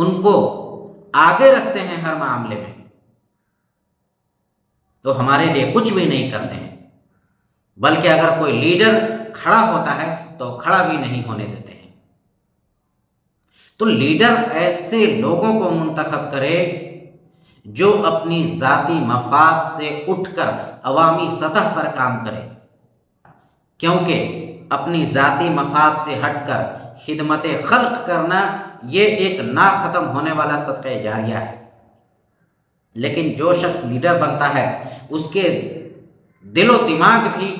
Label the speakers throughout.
Speaker 1: ان کو آگے رکھتے ہیں ہر معاملے میں، تو ہمارے لیے کچھ بھی نہیں کرتے ہیں، بلکہ اگر کوئی لیڈر کھڑا ہوتا ہے تو کھڑا بھی نہیں ہونے دیتے ہیں۔ تو لیڈر ایسے لوگوں کو منتخب کرے جو اپنی ذاتی مفاد سے اٹھ کر عوامی سطح پر کام کرے، کیونکہ اپنی ذاتی مفاد سے ہٹ کر خدمت خلق کرنا یہ ایک نہ ختم ہونے والا صدقہ جاریہ ہے۔ لیکن جو شخص لیڈر بنتا ہے اس کے دل و دماغ بھی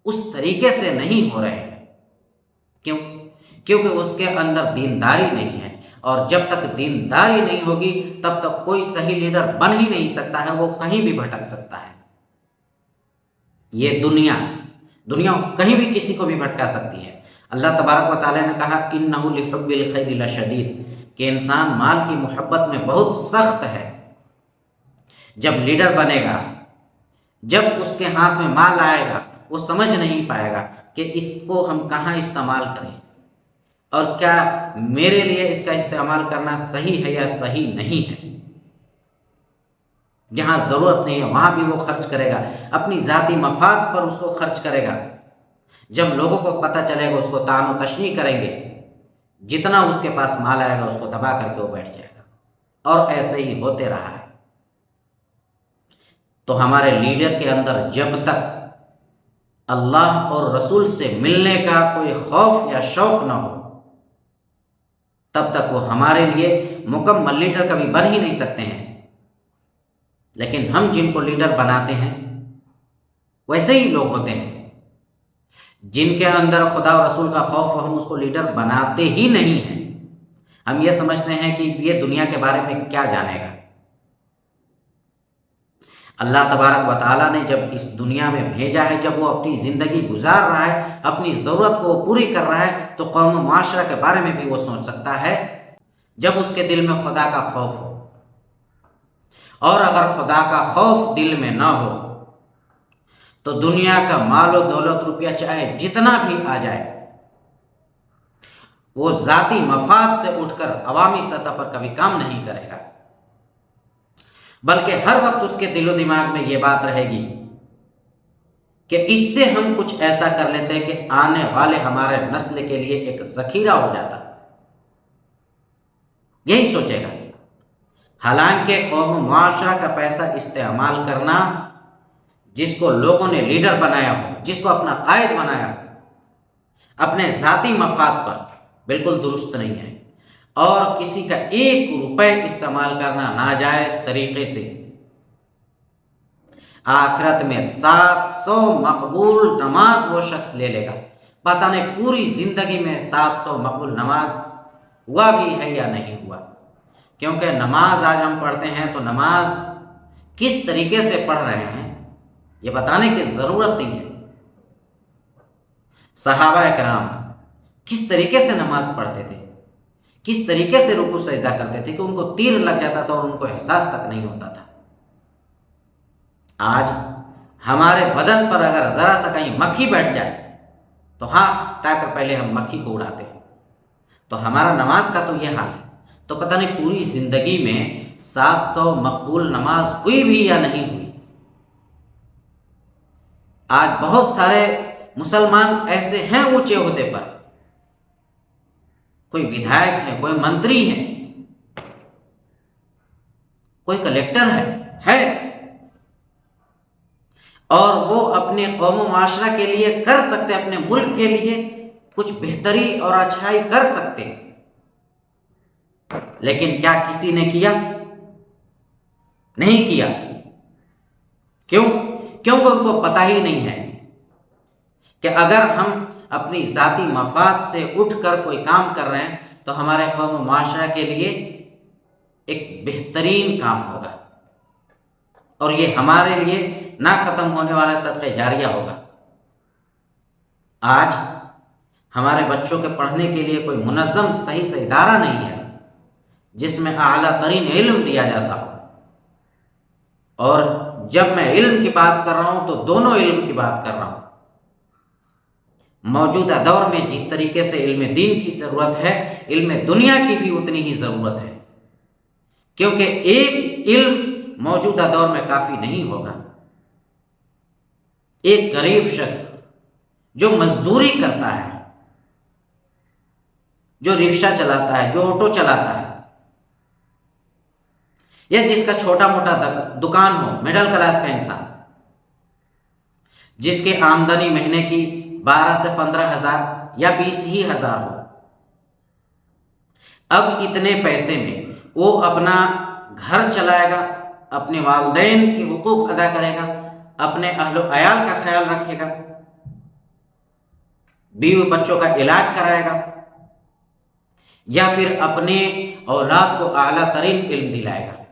Speaker 1: اس طریقے سے نہیں ہو رہے ہیں۔ کیوں؟ کیونکہ اس کے اندر دینداری نہیں ہے، اور جب تک دینداری نہیں ہوگی تب تک کوئی صحیح لیڈر بن ہی نہیں سکتا ہے، وہ کہیں بھی بھٹک سکتا ہے۔ یہ دنیا کہیں بھی کسی کو بھی بھٹکا سکتی ہے۔ اللہ تبارک و تعالیٰ نے کہا اِنَّهُ لِحُبِّ الْخَيْرِ لَشَدِيدٌ، کہ انسان مال کی محبت میں بہت سخت ہے۔ جب لیڈر بنے گا، جب اس کے ہاتھ میں مال آئے گا، وہ سمجھ نہیں پائے گا کہ اس کو ہم کہاں استعمال کریں، اور کیا میرے لیے اس کا استعمال کرنا صحیح ہے یا صحیح نہیں ہے۔ جہاں ضرورت نہیں ہے وہاں بھی وہ خرچ کرے گا، اپنی ذاتی مفاد پر اس کو خرچ کرے گا۔ جب لوگوں کو پتہ چلے گا اس کو طعن و تشنیع کریں گے، جتنا اس کے پاس مال آئے گا اس کو دبا کر کے وہ بیٹھ جائے گا، اور ایسے ہی ہوتے رہا ہے۔ تو ہمارے لیڈر کے اندر جب تک اللہ اور رسول سے ملنے کا کوئی خوف یا شوق نہ ہو، تب تک وہ ہمارے لیے مکمل لیڈر کبھی بن ہی نہیں سکتے ہیں۔ لیکن ہم جن کو لیڈر بناتے ہیں ویسے ہی لوگ ہوتے ہیں جن کے اندر خدا اور رسول کا خوف ہو، ہم اس کو لیڈر بناتے ہی نہیں ہیں۔ ہم یہ سمجھتے ہیں کہ یہ دنیا کے بارے میں کیا جانے گا۔ اللہ تبارک و تعالیٰ نے جب اس دنیا میں بھیجا ہے، جب وہ اپنی زندگی گزار رہا ہے، اپنی ضرورت کو وہ پوری کر رہا ہے، تو قوم و معاشرہ کے بارے میں بھی وہ سوچ سکتا ہے جب اس کے دل میں خدا کا خوف ہو۔ اور اگر خدا کا خوف دل میں نہ ہو تو دنیا کا مال و دولت، روپیہ چاہے جتنا بھی آ جائے، وہ ذاتی مفاد سے اٹھ کر عوامی سطح پر کبھی کام نہیں کرے گا، بلکہ ہر وقت اس کے دل و دماغ میں یہ بات رہے گی کہ اس سے ہم کچھ ایسا کر لیتے کہ آنے والے ہمارے نسل کے لیے ایک ذخیرہ ہو جاتا۔ یہی سوچے گا۔ حالانکہ قوم و معاشرہ کا پیسہ استعمال کرنا، جس کو لوگوں نے لیڈر بنایا ہو، جس کو اپنا قائد بنایا ہو، اپنے ذاتی مفاد پر، بالکل درست نہیں ہے۔ اور کسی کا 1 روپے استعمال کرنا ناجائز طریقے سے، آخرت میں 700 مقبول نماز وہ شخص لے لے گا۔ پتہ نہیں پوری زندگی میں 700 مقبول نماز ہوا بھی ہے یا نہیں ہوا، کیونکہ نماز آج ہم پڑھتے ہیں تو نماز کس طریقے سے پڑھ رہے ہیں یہ بتانے کی ضرورت نہیں ہے۔ صحابہ کرام کس طریقے سے نماز پڑھتے تھے، کس طریقے سے رکوع سجدہ کرتے تھے کہ ان کو تیر لگ جاتا تھا اور ان کو احساس تک نہیں ہوتا تھا۔ آج ہمارے بدن پر اگر ذرا سا کہیں مکھی بیٹھ جائے تو ہاتھ اٹھا کر پہلے ہم مکھی کو اڑاتے ہیں۔ تو ہمارا نماز کا تو یہ حال ہے۔ تو پتہ نہیں پوری زندگی میں 700 مقبول نماز ہوئی بھی یا نہیں ہوئی۔ آج بہت سارے مسلمان ایسے ہیں اونچے عہدے پر، کوئی ودھائک ہے، کوئی منتری ہے، کوئی کلیکٹر ہے، اور وہ اپنے قوم و معاشرہ کے لیے کر سکتے، اپنے ملک کے لیے کچھ بہتری اور اچھائی کر سکتے، لیکن کیا کسی نے کیا؟ نہیں کیا۔ کیونکہ ان کو پتہ ہی نہیں ہے کہ اگر ہم اپنی ذاتی مفاد سے اٹھ کر کوئی کام کر رہے ہیں تو ہمارے قوم و معاشرہ کے لیے ایک بہترین کام ہوگا، اور یہ ہمارے لیے نہ ختم ہونے والا صدقہ جاریہ ہوگا۔ آج ہمارے بچوں کے پڑھنے کے لیے کوئی منظم صحیح سے ادارہ نہیں ہے جس میں اعلیٰ ترین علم دیا جاتا ہو، اور جب میں علم کی بات کر رہا ہوں تو دونوں علم کی بات کر رہا ہوں۔ موجودہ دور میں جس طریقے سے علم دین کی ضرورت ہے، علم دنیا کی بھی اتنی ہی ضرورت ہے۔ کیونکہ ایک علم موجودہ دور میں کافی نہیں ہوگا۔ ایک غریب شخص جو مزدوری کرتا ہے، جو رکشہ چلاتا ہے، جو آٹو چلاتا ہے، یا جس کا چھوٹا موٹا دکان ہو، مڈل کلاس کا انسان، جس کی آمدنی مہینے کی 12 سے 15 ہزار یا 20 ہی ہزار ہو، اب اتنے پیسے میں وہ اپنا گھر چلائے گا، اپنے والدین کے حقوق ادا کرے گا، اپنے اہل و عیال کا خیال رکھے گا، بیوی بچوں کا علاج کرائے گا، یا پھر اپنے اولاد کو اعلیٰ ترین علم دلائے گا۔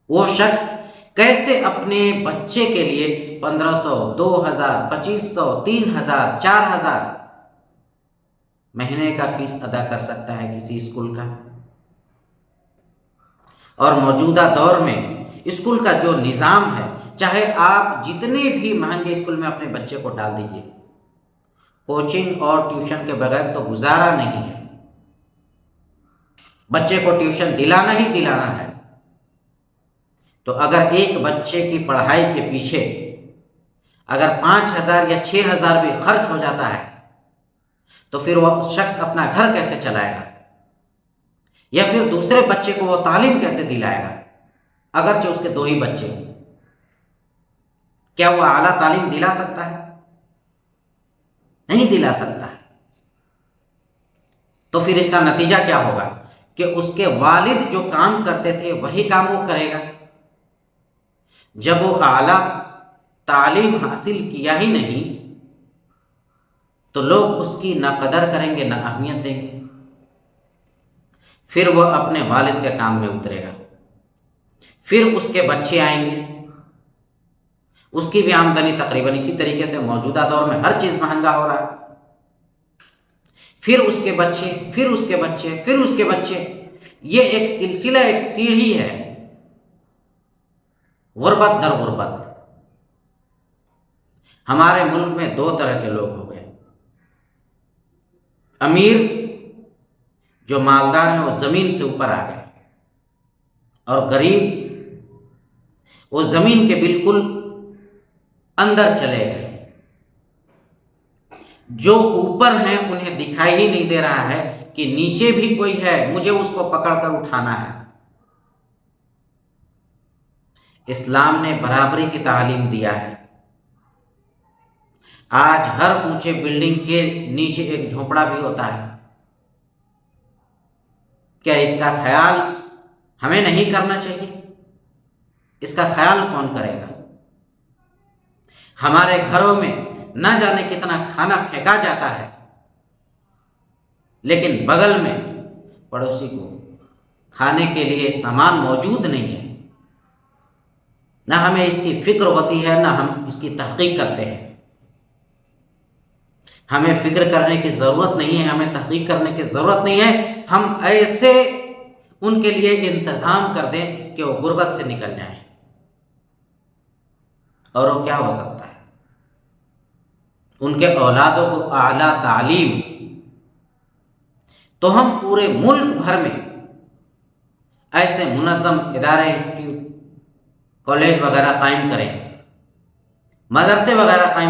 Speaker 1: وہ شخص کیسے اپنے بچے کے لیے 1500، 2000، 2500، 3000، 4000 مہینے کا فیس ادا کر سکتا ہے کسی اسکول کا؟ اور موجودہ دور میں اسکول کا جو نظام ہے، چاہے آپ جتنے بھی مہنگے اسکول میں اپنے بچے کو ڈال دیجیے، کوچنگ اور ٹیوشن کے بغیر تو گزارا نہیں ہے۔ بچے کو ٹیوشن دلانا ہی دلانا ہے، تو اگر ایک بچے کی پڑھائی کے پیچھے اگر 5000 یا 6000 بھی خرچ ہو جاتا ہے، تو پھر وہ شخص اپنا گھر کیسے چلائے گا، یا پھر دوسرے بچے کو وہ تعلیم کیسے دلائے گا؟ اگرچہ اس کے 2 ہی بچے، کیا وہ اعلیٰ تعلیم دلا سکتا ہے؟ نہیں دلا سکتا ہے۔ تو پھر اس کا نتیجہ کیا ہوگا کہ اس کے والد جو کام کرتے تھے وہی کام وہ کرے گا۔ جب وہ اعلیٰ تعلیم حاصل کیا ہی نہیں تو لوگ اس کی نہ قدر کریں گے، نہ اہمیت دیں گے، پھر وہ اپنے والد کے کام میں اترے گا۔ پھر اس کے بچے آئیں گے، اس کی بھی آمدنی تقریباً اسی طریقے سے، موجودہ دور میں ہر چیز مہنگا ہو رہا ہے۔ پھر اس کے بچے، پھر اس کے بچے، پھر اس کے بچے، یہ ایک سلسلہ، ایک سیڑھی ہے، غربت در غربت۔ ہمارے ملک میں 2 طرح کے لوگ ہو گئے، امیر جو مالدار ہیں وہ زمین سے اوپر آ گئے، اور غریب وہ زمین کے بالکل اندر چلے گئے۔ جو اوپر ہیں انہیں دکھائی ہی نہیں دے رہا ہے کہ نیچے بھی کوئی ہے، مجھے اس کو پکڑ کر اٹھانا ہے۔ اسلام نے برابری کی تعلیم دیا ہے۔ آج ہر اونچے بلڈنگ کے نیچے ایک جھونپڑا بھی ہوتا ہے۔ کیا اس کا خیال ہمیں نہیں کرنا چاہیے؟ اس کا خیال کون کرے گا؟ ہمارے گھروں میں نہ جانے کتنا کھانا پھینکا جاتا ہے، لیکن بغل میں پڑوسی کو کھانے کے لیے سامان موجود نہیں ہے، نہ ہمیں اس کی فکر ہوتی ہے، نہ ہم اس کی تحقیق کرتے ہیں۔ ہمیں فکر کرنے کی ضرورت نہیں ہے، ہمیں تحقیق کرنے کی ضرورت نہیں ہے، ہم ایسے ان کے لیے انتظام کر دیں کہ وہ غربت سے نکل جائیں۔ اور وہ کیا ہو سکتا ہے؟ ان کے اولادوں کو اعلیٰ تعلیم، تو ہم پورے ملک بھر میں ایسے منظم ادارے، انسٹیٹیوٹ، کالج وغیرہ قائم کریں، مدرسے وغیرہ قائم